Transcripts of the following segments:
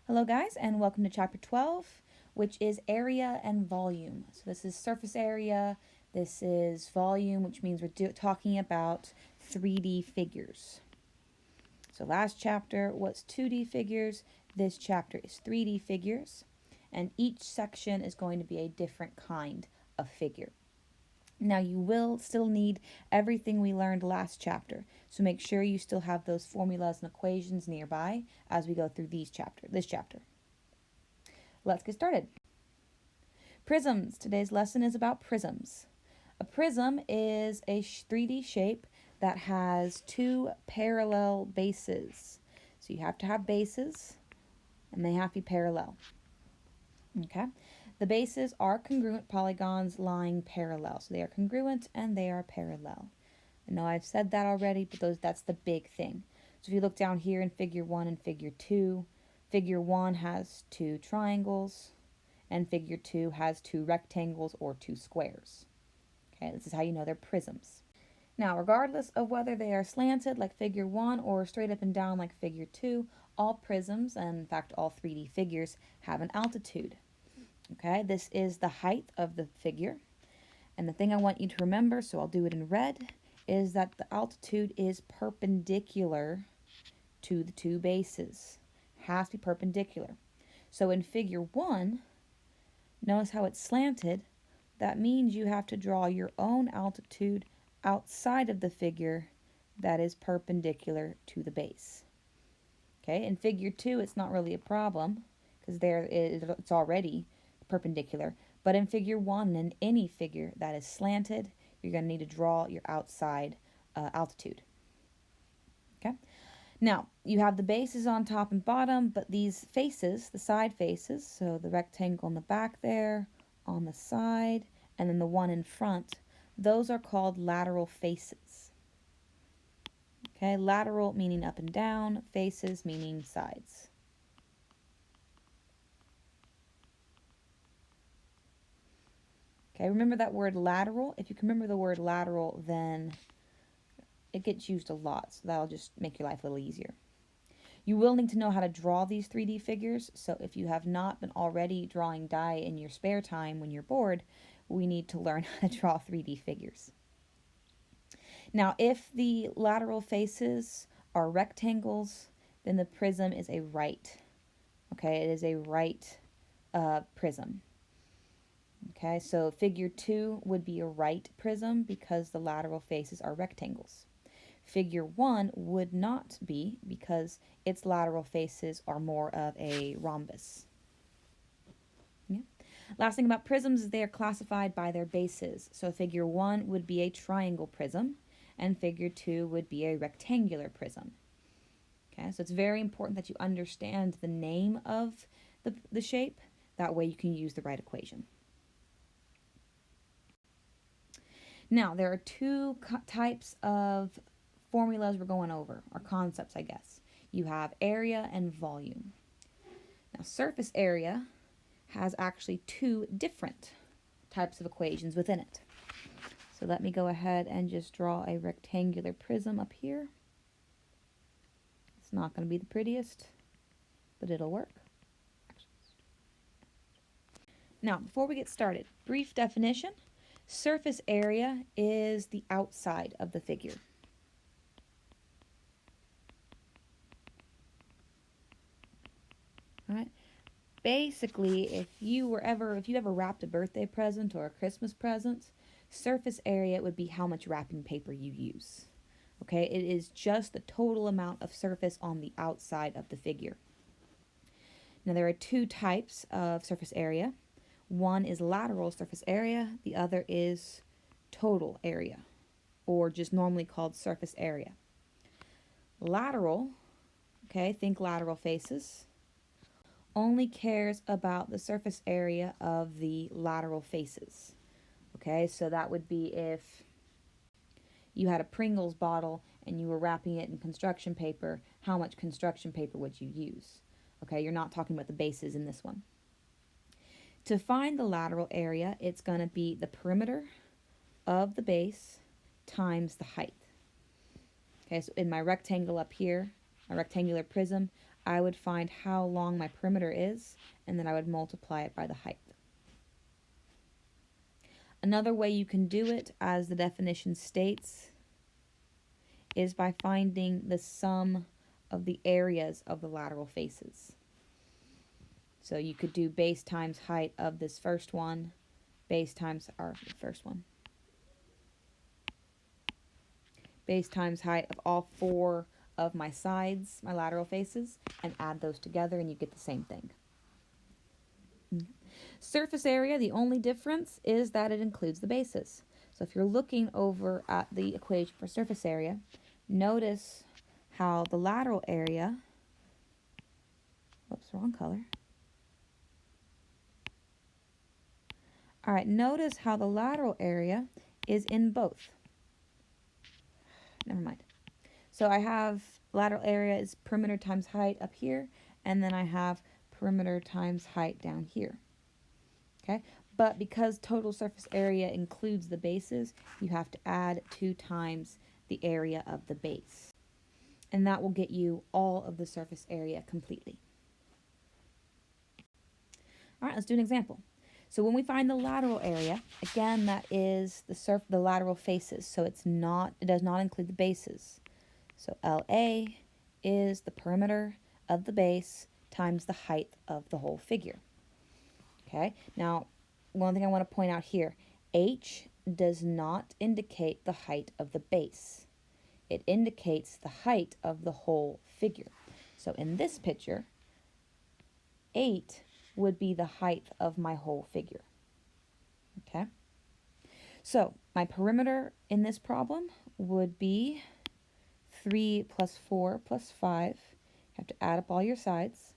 Hello guys, and welcome to chapter 12, which is area and volume. So this is surface area, this is volume, which means we're talking about 3D figures. So last chapter was 2D figures, this chapter is 3D figures, and each section is going to be a different kind of figure. Now you will still need everything we learned last chapter, so make sure you still have those formulas and equations nearby as we go through this chapter. Let's get started. Prisms. Today's lesson is about prisms. A prism is a 3D shape that has two parallel bases. So you have to have bases, and they have to be parallel. Okay? The bases are congruent polygons lying parallel. So they are congruent and they are parallel. I know I've said that already, but that's the big thing. So if you look down here in figure 1 and figure 2, figure 1 has two triangles, and figure 2 has two rectangles or two squares. Okay, this is how you know they're prisms. Now, regardless of whether they are slanted like figure 1 or straight up and down like figure 2, all prisms, and in fact all 3D figures, have an altitude. Okay, this is the height of the figure. And the thing I want you to remember, so I'll do it in red, is that the altitude is perpendicular to the two bases. Has to be perpendicular. So in figure 1, notice how it's slanted. That means you have to draw your own altitude outside of the figure that is perpendicular to the base. Okay, in figure 2, it's not really a problem because it's already perpendicular. But in figure 1, in any figure that is slanted, you're going to need to draw your outside altitude. Okay. Now, you have the bases on top and bottom, but these faces, the side faces, so the rectangle in the back there, on the side, and then the one in front, those are called lateral faces. Okay, lateral meaning up and down, faces meaning sides. Okay, remember that word lateral? If you can remember the word lateral, then it gets used a lot, so that'll just make your life a little easier. You will need to know how to draw these 3D figures, so if you have not been already drawing die in your spare time when you're bored, we need to learn how to draw 3D figures. Now, if the lateral faces are rectangles, then the prism is a right. Okay, it is a right prism. Okay, so figure 2 would be a right prism because the lateral faces are rectangles. Figure 1 would not be because its lateral faces are more of a rhombus. Yeah. Last thing about prisms is they are classified by their bases. So figure 1 would be a triangle prism, and figure 2 would be a rectangular prism. Okay, so it's very important that you understand the name of the shape. That way you can use the right equation. Now, there are two types of formulas we're going over, or concepts, I guess. You have area and volume. Now, surface area has actually two different types of equations within it. So let me go ahead and just draw a rectangular prism up here. It's not going to be the prettiest, but it'll work. Now, before we get started, brief definition. Surface area is the outside of the figure. All right. Basically, if you ever wrapped a birthday present or a Christmas present, surface area would be how much wrapping paper you use. Okay, it is just the total amount of surface on the outside of the figure. Now, there are two types of surface area. One is lateral surface area, the other is total area, or just normally called surface area. Lateral, okay, think lateral faces, only cares about the surface area of the lateral faces. Okay, so that would be if you had a Pringles bottle and you were wrapping it in construction paper, how much construction paper would you use? Okay, you're not talking about the bases in this one. To find the lateral area, it's going to be the perimeter of the base times the height. Okay, so in my rectangle up here, my rectangular prism, I would find how long my perimeter is, and then I would multiply it by the height. Another way you can do it, as the definition states, is by finding the sum of the areas of the lateral faces. So you could do base times height of this first one, base times base times height of all 4 of my sides, my lateral faces, and add those together and you get the same thing. Surface area, the only difference is that it includes the bases. So if you're looking over at the equation for surface area, notice how the lateral area, whoops, wrong color. All right, notice how the lateral area is in both. Never mind. So I have lateral area is perimeter times height up here, and then I have perimeter times height down here. Okay, but because total surface area includes the bases, you have to add 2 times the area of the base. And that will get you all of the surface area completely. All right, let's do an example. So when we find the lateral area, again, that is the lateral faces, so it does not include the bases. So LA is the perimeter of the base times the height of the whole figure. Okay, now one thing I want to point out here, H does not indicate the height of the base. It indicates the height of the whole figure. So in this picture, 8 would be the height of my whole figure. Okay, so my perimeter in this problem would be 3 plus 4 plus 5. You have to add up all your sides.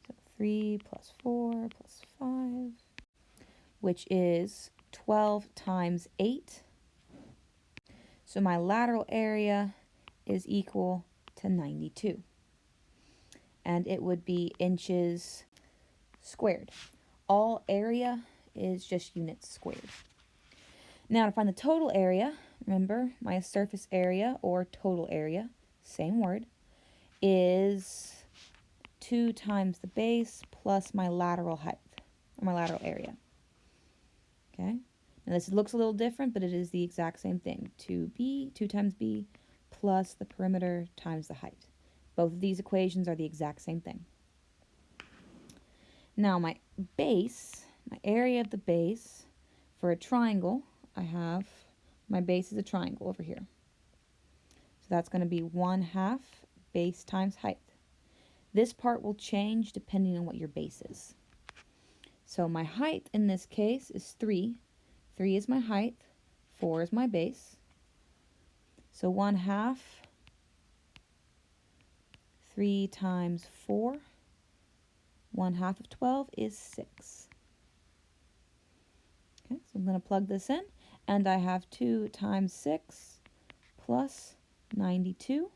So 3 plus 4 plus 5, which is 12 times 8. So my lateral area is equal to 92. And it would be inches squared. All area is just units squared. Now to find the total area, remember my surface area or total area, same word, is 2 times the base plus my lateral height, or my lateral area. Okay, now this looks a little different, but it is the exact same thing. 2 times b plus the perimeter times the height. Both of these equations are the exact same thing. Now my base, my area of the base, for a triangle, I have my base is a triangle over here. So that's going to be 1/2 base times height. This part will change depending on what your base is. So my height in this case is 3. 3 is my height, 4 is my base. So 1/2, 3 times 4, 1/2 of 12 is 6. Okay, so I'm going to plug this in, and I have 2 times 6 plus 92.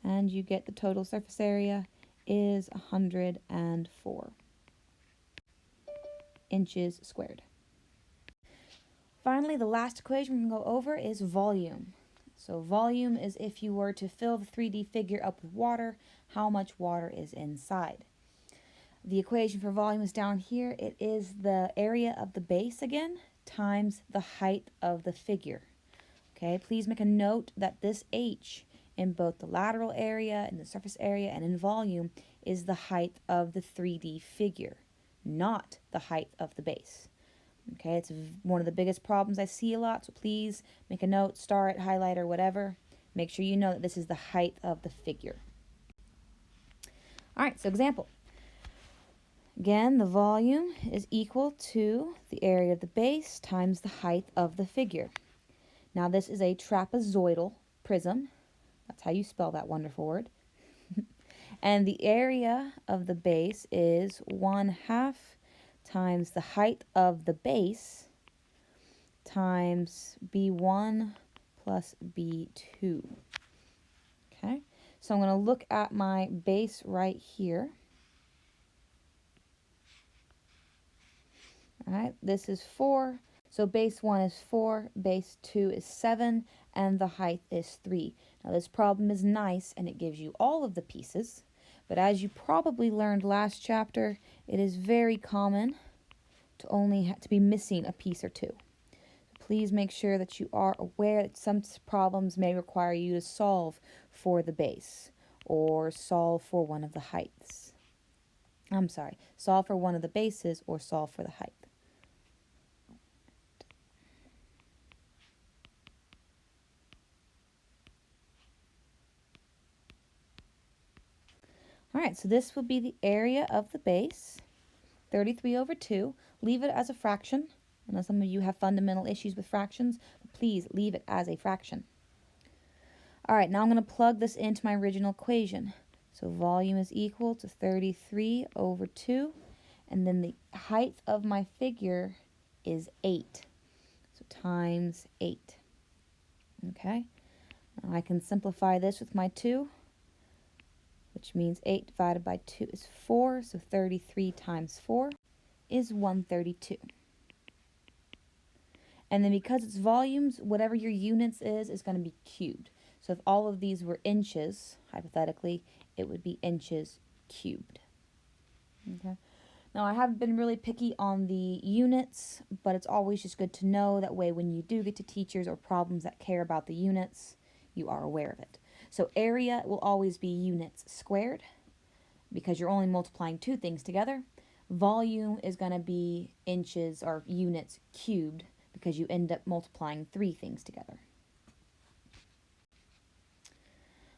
And you get the total surface area is 104 inches squared. Finally, the last equation we're going to go over is volume. So volume is if you were to fill the 3D figure up with water, how much water is inside. The equation for volume is down here. It is the area of the base again times the height of the figure. Okay, please make a note that this H in both the lateral area, in the surface area, and in volume is the height of the 3D figure, not the height of the base. Okay, it's one of the biggest problems I see a lot, so please make a note, star it, highlight, or whatever. Make sure you know that this is the height of the figure. All right, so example. Again, the volume is equal to the area of the base times the height of the figure. Now this is a trapezoidal prism. That's how you spell that wonderful word. And the area of the base is 1/2 times the height of the base times B1 plus B2. Okay, so I'm going to look at my base right here. All right, this is 4. So base 1 is 4, base 2 is 7, and the height is 3. Now this problem is nice and it gives you all of the pieces, but as you probably learned last chapter, it is very common to be missing a piece or two. Please make sure that you are aware that some problems may require you to solve for the base or solve for one of the heights. Solve for one of the bases or solve for the height. All right, so this will be the area of the base, 33 over 2. Leave it as a fraction. I know some of you have fundamental issues with fractions, but please leave it as a fraction. All right, now I'm going to plug this into my original equation. So volume is equal to 33 over 2, and then the height of my figure is 8. So times 8. Okay, now I can simplify this with my 2, which means 8 divided by 2 is 4, so 33 times 4 is 132. And then because it's volumes, whatever your units is going to be cubed. So if all of these were inches, hypothetically, it would be inches cubed. Okay. Now I haven't been really picky on the units, but it's always just good to know. That way when you do get to teachers or problems that care about the units, you are aware of it. So area will always be units squared because you're only multiplying two things together. Volume is going to be inches or units cubed because you end up multiplying three things together.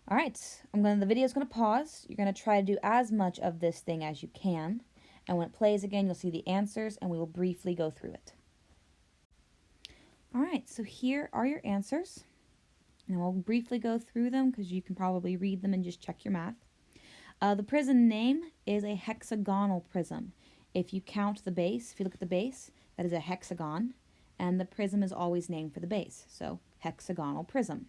All right, the video is going to pause. You're going to try to do as much of this thing as you can. And when it plays again, you'll see the answers and we will briefly go through it. All right, so here are your answers. And we'll briefly go through them because you can probably read them and just check your math. The prism name is a hexagonal prism. If you count the base, if you look at the base, that is a hexagon. And the prism is always named for the base, so hexagonal prism.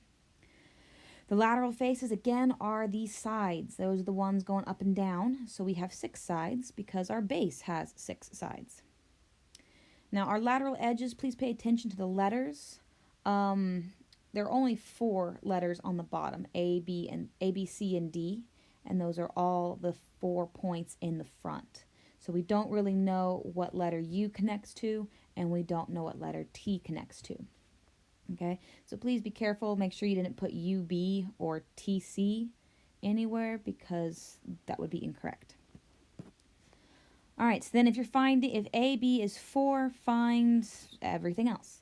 The lateral faces, again, are the sides. Those are the ones going up and down. So we have 6 sides because our base has 6 sides. Now our lateral edges, please pay attention to the letters. There are only 4 letters on the bottom, A, B, C, and D. And those are all the 4 points in the front. So we don't really know what letter U connects to, and we don't know what letter T connects to. Okay, so please be careful. Make sure you didn't put UB or TC anywhere because that would be incorrect. All right, so then if AB is 4, find everything else.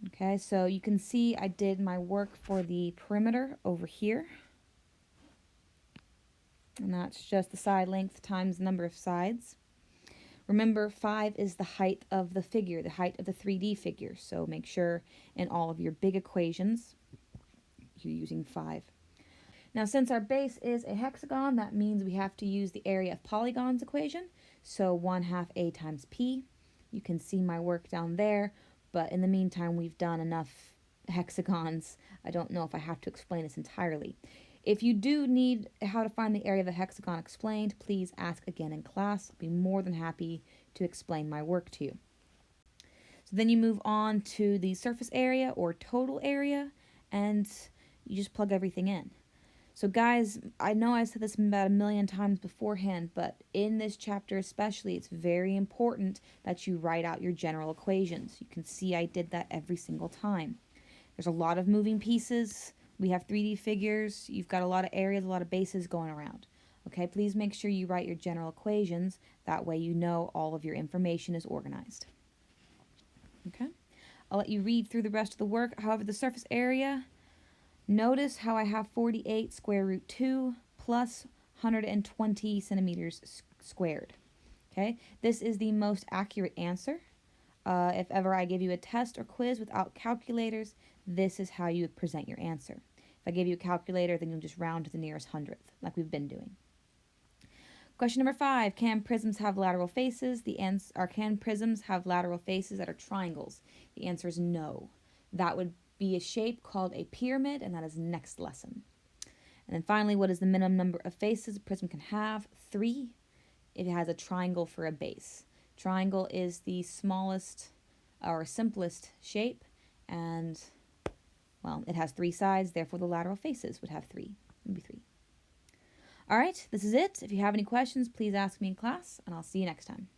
Okay, so you can see I did my work for the perimeter over here. And that's just the side length times the number of sides. Remember, 5 is the height of the figure, the height of the 3D figure. So make sure in all of your big equations, you're using 5. Now, since our base is a hexagon, that means we have to use the area of polygons equation. So 1/2 A times P. You can see my work down there, but in the meantime, we've done enough hexagons. I don't know if I have to explain this entirely. If you do need how to find the area of a hexagon explained, please ask again in class. I'll be more than happy to explain my work to you. So then you move on to the surface area or total area, and you just plug everything in. So guys, I know I said this about 1,000,000 times beforehand, but in this chapter especially, it's very important that you write out your general equations. You can see I did that every single time. There's a lot of moving pieces. We have 3D figures. You've got a lot of areas, a lot of bases going around. Okay, please make sure you write your general equations. That way you know all of your information is organized. Okay, I'll let you read through the rest of the work. However, the surface area, notice how I have 48 square root 2 plus 120 centimeters squared. Okay, this is the most accurate answer. If ever I give you a test or quiz without calculators, this is how you would present your answer. If I give you a calculator, then you'll just round to the nearest hundredth, like we've been doing. Question number 5, can prisms have lateral faces? Can prisms have lateral faces that are triangles? The answer is no. That would be a shape called a pyramid, and that is next lesson. And then finally, what is the minimum number of faces a prism can have? 3, if it has a triangle for a base. Triangle is the smallest or simplest shape, and Well, it has 3 sides, therefore the lateral faces would have 3. Maybe 3. All right, this is it. If you have any questions, please ask me in class, and I'll see you next time.